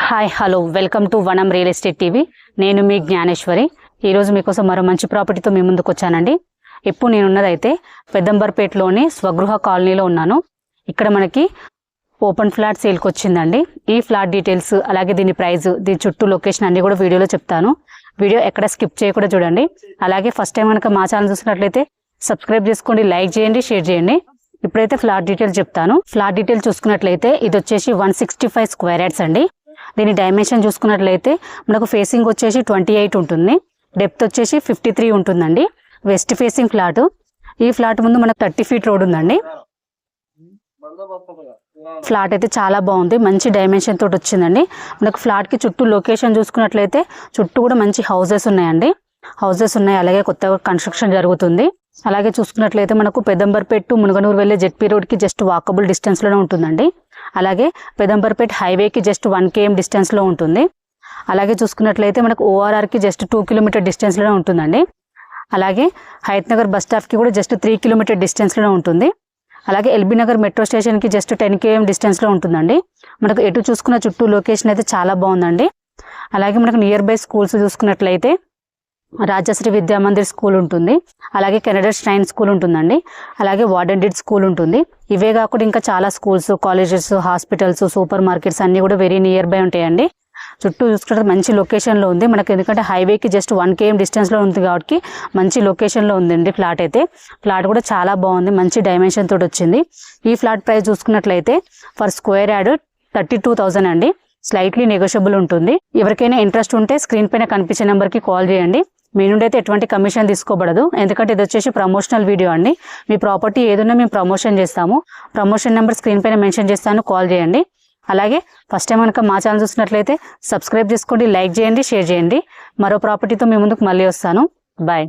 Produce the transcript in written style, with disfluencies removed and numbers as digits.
Hi hello welcome to వనం real estate TV. నేను మీ జ్ఞానేశ్వరి. ఈరోజు మీకోసం మరో మంచి ప్రాపర్టీతో మీ ముందుకు వచ్చానండి. ఇప్పుడు నేనున్నదైతే పెద్దంబర్పేటలోని స్వగృహ కాలనీలో ఉన్నాను. ఇక్కడ మనకి ఓపెన్ ఫ్లాట్ సేల్కి వచ్చిందండి. ఈ ఫ్లాట్ డీటెయిల్స్ అలాగే దీని ప్రైస్, దీని చుట్టూ లొకేషన్ అన్ని కూడా వీడియోలో చెప్తాను. వీడియో ఎక్కడ స్కిప్ చేయకుండా చూడండి. అలాగే ఫస్ట్ టైం కనుక మా ఛానల్ చూసినట్లయితే సబ్స్క్రైబ్ చేసుకోండి, లైక్ చేయండి, షేర్ చేయండి. ఇప్పుడైతే ఫ్లాట్ డీటెయిల్స్ చెప్తాను. ఫ్లాట్ డీటెయిల్స్ చూసుకున్నట్లయితే ఇది వచ్చేసి 165 స్క్వేర్ యార్డ్స్ అండి. దీని డైమెన్షన్ చూసుకున్నట్లయితే మనకు ఫేసింగ్ వచ్చేసి 28 ఉంటుంది, డెప్త్ వచ్చేసి 53 ఉంటుందండి. West facing flat. ఈ ఫ్లాట్ ముందు మనకు 30 ఫీట్ రోడ్ ఉందండి. ఫ్లాట్ అయితే చాలా బాగుంది, మంచి డైమెన్షన్ తోటి వచ్చిందండి. మనకు ఫ్లాట్ కి చుట్టూ లొకేషన్ చూసుకున్నట్లయితే చుట్టూ కూడా మంచి హౌసెస్ ఉన్నాయండి. అలాగే కొత్తగా కన్స్ట్రక్షన్ జరుగుతుంది. అలాగే చూసుకున్నట్లయితే మనకు పెద్దంబర్పేట టు మునగనూరు వెళ్లే జెడ్పీ రోడ్ కి జస్ట్ వాకబుల్ డిస్టెన్స్ లోనే ఉంటుందండి. అలాగే పెద్దంబర్పేట హైవేకి జస్ట్ 1 km డిస్టెన్స్ లో ఉంటుంది. అలాగే చూసుకున్నట్లయితే మనకు ORR కి జస్ట్ 2 కిలోమీటర్ డిస్టెన్స్ లోనే ఉంటుందండి. అలాగే హయత్ నగర్ బస్ స్టాప్ కి కూడా జస్ట్ 3 కిలోమీటర్ డిస్టెన్స్ లోనే ఉంటుంది. అలాగే ఎల్బీ నగర్ మెట్రో స్టేషన్ కి జస్ట్ 10 km డిస్టెన్స్ లో ఉంటుందండి. మనకు ఎటు చూసుకున్న చుట్టూ లొకేషన్ అయితే చాలా బాగుందండి. అలాగే మనకు నియర్ బై స్కూల్స్ చూసుకున్నట్లయితే రాజశ్రీ విద్యా మందిర్ స్కూల్ ఉంటుంది, అలాగే కెనడా స్ట్రైన్ స్కూల్ ఉంటుందండి, అలాగే వార్డెన్ స్కూల్ ఉంటుంది. ఇవే కాకుండా ఇంకా చాలా schools, colleges, hospitals, super markets అన్ని కూడా వెరీ నియర్ బై ఉంటాయండి. చుట్టూ చూసుకుంటే మంచి లొకేషన్లో ఉంది మనకు, ఎందుకంటే హైవేకి జస్ట్ 1 km డిస్టెన్స్లో ఉంది కాబట్టి మంచి లొకేషన్లో ఉందండి ఫ్లాట్ అయితే. ఫ్లాట్ కూడా చాలా బాగుంది, మంచి డైమెన్షన్ తోటి వచ్చింది. ఈ ఫ్లాట్ ప్రైస్ చూసుకున్నట్లయితే ఫర్ స్క్వేర్ యార్డ్ 32,000 అండి. స్లైట్లీ నెగోషియబుల్ ఉంటుంది. ఎవరికైనా ఇంట్రెస్ట్ ఉంటే స్క్రీన్ పైన కనిపించే నెంబర్కి కాల్ చేయండి. మీ నుండి అయితే ఎటువంటి కమిషన్ తీసుకోబడదు, ఎందుకంటే ఇది వచ్చేసి ప్రమోషనల్ వీడియో అండి. మీ ప్రాపర్టీ ఏదైనా మేము ప్రమోషన్ చేస్తాము. ప్రమోషన్ నెంబర్ స్క్రీన్ పైన మెన్షన్ చేస్తాను, కాల్ చేయండి. అలాగే ఫస్ట్ టైం కనుక మా ఛానల్ చూసినట్లయితే సబ్స్క్రైబ్ చేసుకోండి, లైక్ చేయండి, షేర్ చేయండి. మరో ప్రాపర్టీతో మీ ముందుకు మళ్ళీ వస్తాను. బాయ్.